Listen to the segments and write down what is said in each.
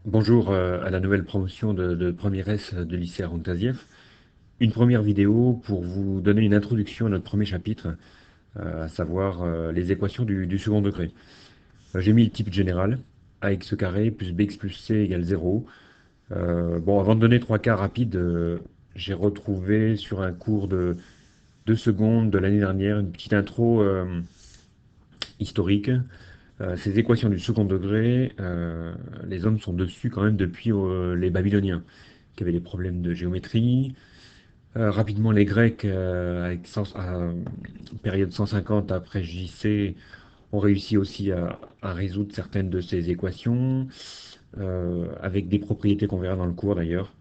Bonjour à la nouvelle promotion de première S de lycée Aron-Tazieff. Une première vidéo pour vous donner une introduction à notre premier chapitre, à savoir les équations du second degré. J'ai mis le type général, ax carré plus bx plus c égale 0. Bon, avant de donner trois cas rapides, j'ai retrouvé sur un cours de 2 secondes de l'année dernière une petite intro historique. Ces équations du second degré, les hommes sont dessus quand même depuis les Babyloniens, qui avaient des problèmes de géométrie. Rapidement, les Grecs, à période 150 après JC, ont réussi aussi à résoudre certaines de ces équations, avec des propriétés qu'on verra dans le cours d'ailleurs.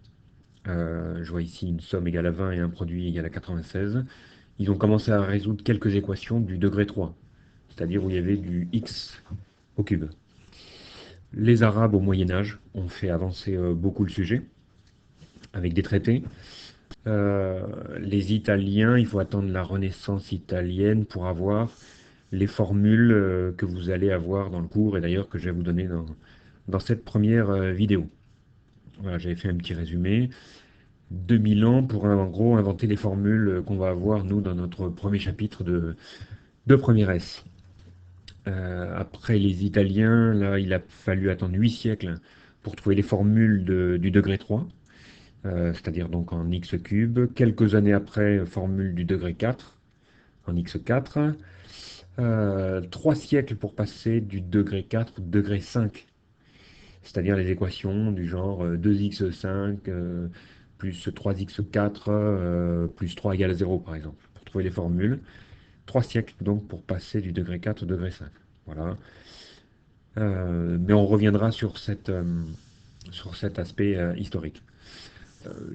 Je vois ici une somme égale à 20 et un produit égal à 96. Ils ont commencé à résoudre quelques équations du degré 3, c'est-à-dire où il y avait du x au cube. Les Arabes au Moyen Âge ont fait avancer beaucoup le sujet avec des traités. Les Italiens, il faut attendre la Renaissance italienne pour avoir les formules que vous allez avoir dans le cours et d'ailleurs que je vais vous donner dans cette première vidéo. Voilà, j'avais fait un petit résumé. 2000 ans pour en gros inventer les formules qu'on va avoir nous dans notre premier chapitre de première S. Après les Italiens, là, il a fallu attendre 8 siècles pour trouver les formules du degré 3, c'est-à-dire donc en x cube. Quelques années après, formule du degré 4, en x4. 3 siècles pour passer du degré 4 au degré 5, c'est-à-dire les équations du genre 2x5 plus 3x4 plus 3 égale à 0, par exemple, pour trouver les formules. 3 siècles donc pour passer du degré 4 au degré 5. Voilà. Mais on reviendra sur cet aspect historique.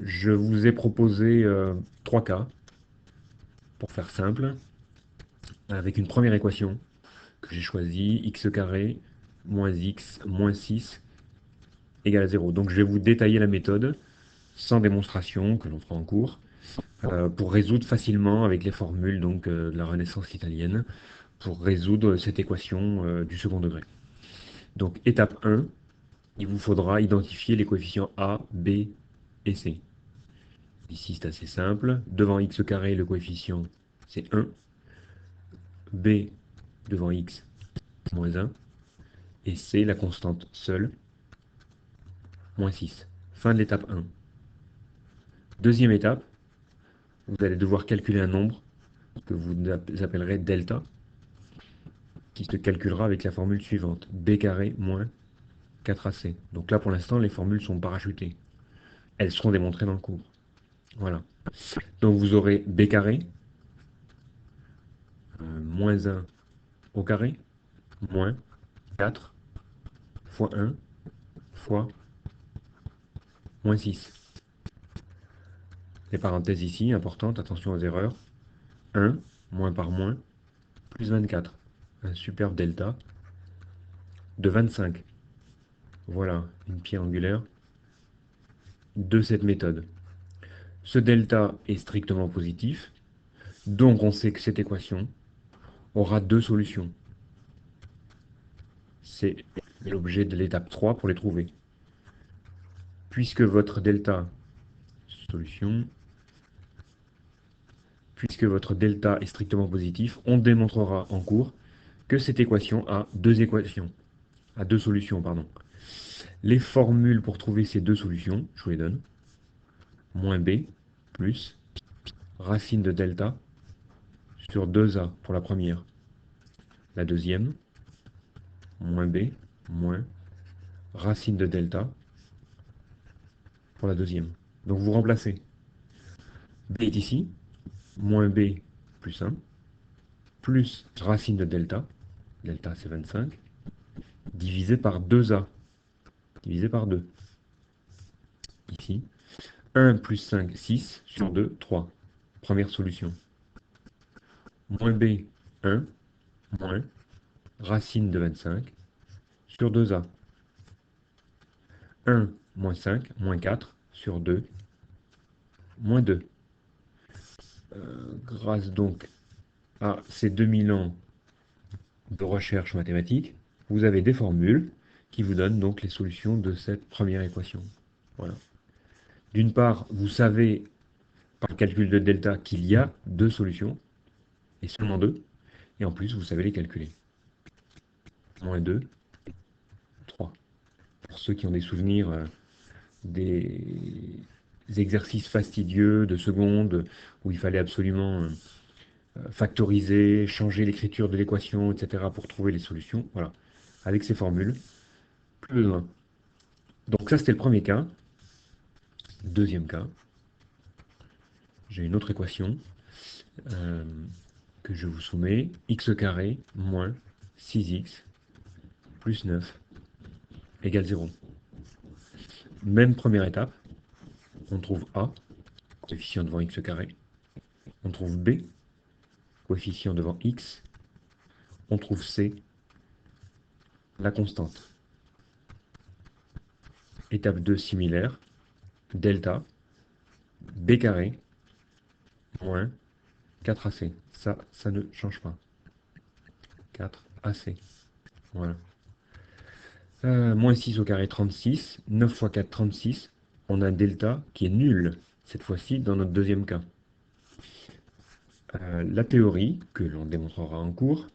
Je vous ai proposé trois cas, pour faire simple, avec une première équation que j'ai choisie, x carré moins x moins 6 égale à 0. Donc je vais vous détailler la méthode, sans démonstration, que l'on fera en cours, pour résoudre facilement avec les formules donc, de la Renaissance italienne, pour résoudre cette équation du second degré. Donc étape 1, il vous faudra identifier les coefficients a, b et c. Ici, c'est assez simple. Devant x carré, le coefficient, c'est 1. B devant x, moins 1. Et c, la constante seule, moins 6. Fin de l'étape 1. Deuxième étape, vous allez devoir calculer un nombre que vous appellerez delta, qui se calculera avec la formule suivante. B carré moins 4ac. Donc là, pour l'instant, les formules sont parachutées. Elles seront démontrées dans le cours. Voilà. Donc vous aurez b carré, moins 1 au carré, moins 4 fois 1 fois moins 6. Les parenthèses ici, importantes, attention aux erreurs. 1, moins par moins, plus 24. Un superbe delta de 25. Voilà une pierre angulaire de cette méthode. Ce delta est strictement positif, donc on sait que cette équation aura deux solutions. C'est l'objet de l'étape 3 pour les trouver. Puisque votre delta, solution, puisque votre delta est strictement positif, on démontrera en cours que cette équation a deux solutions, pardon. Les formules pour trouver ces deux solutions, je vous les donne. Moins b plus racine de delta sur 2a pour la première. La deuxième, moins b moins racine de delta pour la deuxième. Donc vous remplacez. B est ici, moins b plus 1, plus racine de delta, delta c'est 25, divisé par 2a, divisé par 2. Ici, 1 plus 5, 6, sur 2, 3. Première solution. Moins b, 1, moins racine de 25, sur 2a. 1 moins 5, moins 4, sur 2, moins 2. Grâce donc à ces 2000 ans de recherche mathématique, vous avez des formules qui vous donne donc les solutions de cette première équation. Voilà. D'une part, vous savez par le calcul de delta qu'il y a deux solutions, et seulement deux, et en plus, vous savez les calculer. Moins 2, 3. Pour ceux qui ont des souvenirs des exercices fastidieux de seconde où il fallait absolument factoriser, changer l'écriture de l'équation, etc. pour trouver les solutions, voilà. Avec ces formules, plus besoin. Donc ça, c'était le premier cas. Deuxième cas, j'ai une autre équation euh, que je vous soumets. X carré moins 6x plus 9 égale 0. Même première étape, on trouve A, coefficient devant x carré. On trouve B, coefficient devant x. On trouve C, la constante. Étape 2 similaire, delta, B carré, moins 4AC. Ça ne change pas. 4AC. Voilà. Moins 6 au carré, 36. 9 fois 4, 36. On a un delta qui est nul, cette fois-ci, dans notre deuxième cas. La théorie, que l'on démontrera en cours,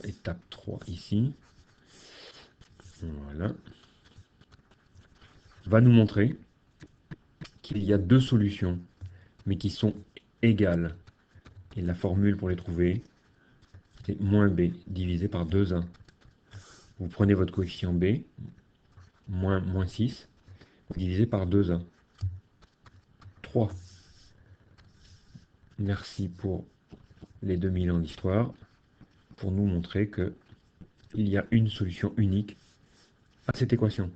étape 3 ici, voilà, va nous montrer qu'il y a deux solutions, mais qui sont égales. Et la formule pour les trouver, c'est moins b divisé par 2a. Vous prenez votre coefficient b, moins 6, vous divisez par 2a. 3. Merci pour les 2000 ans d'histoire, pour nous montrer que il y a une solution unique à cette équation.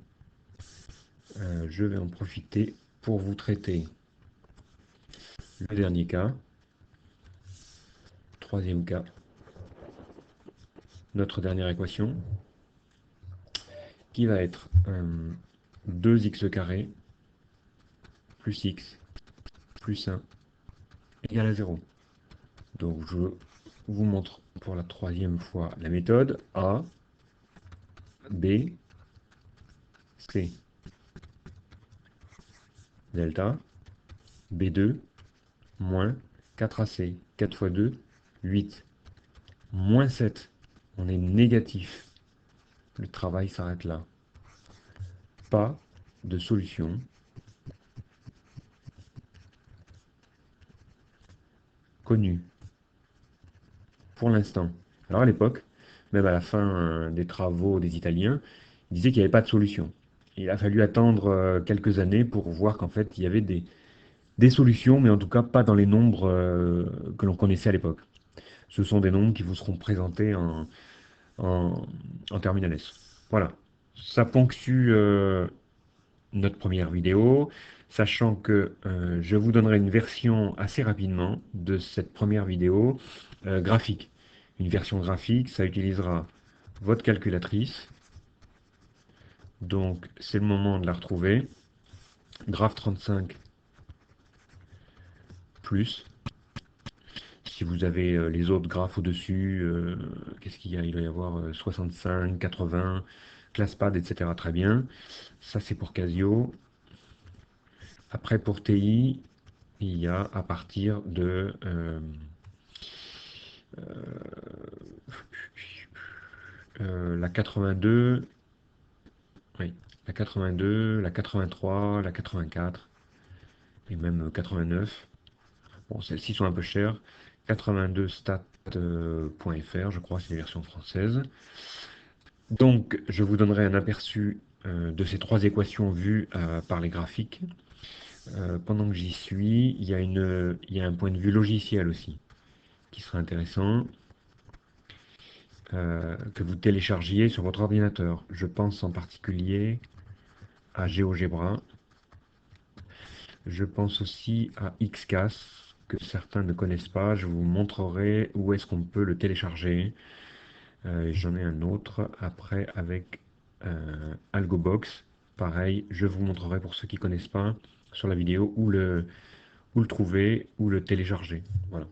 Je vais en profiter pour vous traiter le dernier cas, troisième cas, notre dernière équation, qui va être 2x carré plus x plus 1 égale à 0. Donc je vous montre pour la troisième fois la méthode A, B, C. Delta, B2, moins 4AC. 4 fois 2, 8. Moins 7. On est négatif. Le travail s'arrête là. Pas de solution connue pour l'instant. Alors à l'époque, même à la fin des travaux des Italiens, ils disaient qu'il n'y avait pas de solution. Il a fallu attendre quelques années pour voir qu'en fait, il y avait des solutions, mais en tout cas pas dans les nombres que l'on connaissait à l'époque. Ce sont des nombres qui vous seront présentés en, en terminale S. Voilà. Ça ponctue notre première vidéo, sachant que je vous donnerai une version assez rapidement de cette première vidéo graphique. Une version graphique, ça utilisera votre calculatrice. Donc c'est le moment de la retrouver. Graph 35 plus. Si vous avez les autres graphes au-dessus, qu'est-ce qu'il y a? Il doit y avoir 65, 80, ClassPad, etc. Très bien. Ça, c'est pour Casio. Après, pour TI, il y a à partir de la 82, oui, la 82, la 83, la 84 et même 89. Bon, celles-ci sont un peu chères. 82 stat.fr, je crois, c'est les versions françaises. Donc, je vous donnerai un aperçu de ces trois équations vues par les graphiques. Pendant que j'y suis, il y a un point de vue logiciel aussi qui serait intéressant que vous téléchargiez sur votre ordinateur. Je pense en particulier à GeoGebra. Je pense aussi à XCAS, que certains ne connaissent pas. Je vous montrerai où est-ce qu'on peut le télécharger. J'en ai un autre après avec AlgoBox. Pareil, je vous montrerai pour ceux qui ne connaissent pas sur la vidéo où le trouver, où le télécharger. Voilà.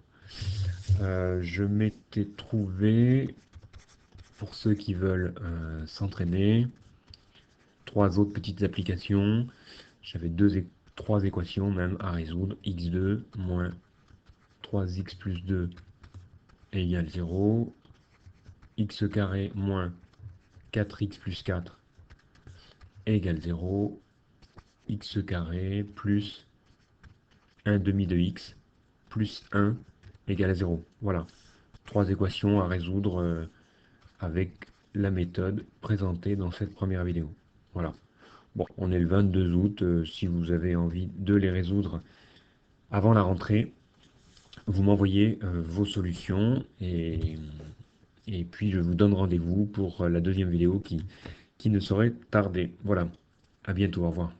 Je m'étais trouvé pour ceux qui veulent s'entraîner. Trois autres petites applications. J'avais trois équations même à résoudre. X2 moins 3x plus 2 égale 0. X carré moins 4x plus 4 égale 0. X carré plus 1 demi de x plus 1 égale à 0. Voilà. Trois équations à résoudre avec la méthode présentée dans cette première vidéo. Voilà. Bon, on est le 22 août. Si vous avez envie de les résoudre avant la rentrée, vous m'envoyez vos solutions et puis je vous donne rendez-vous pour la deuxième vidéo qui ne saurait tarder. Voilà. À bientôt. Au revoir.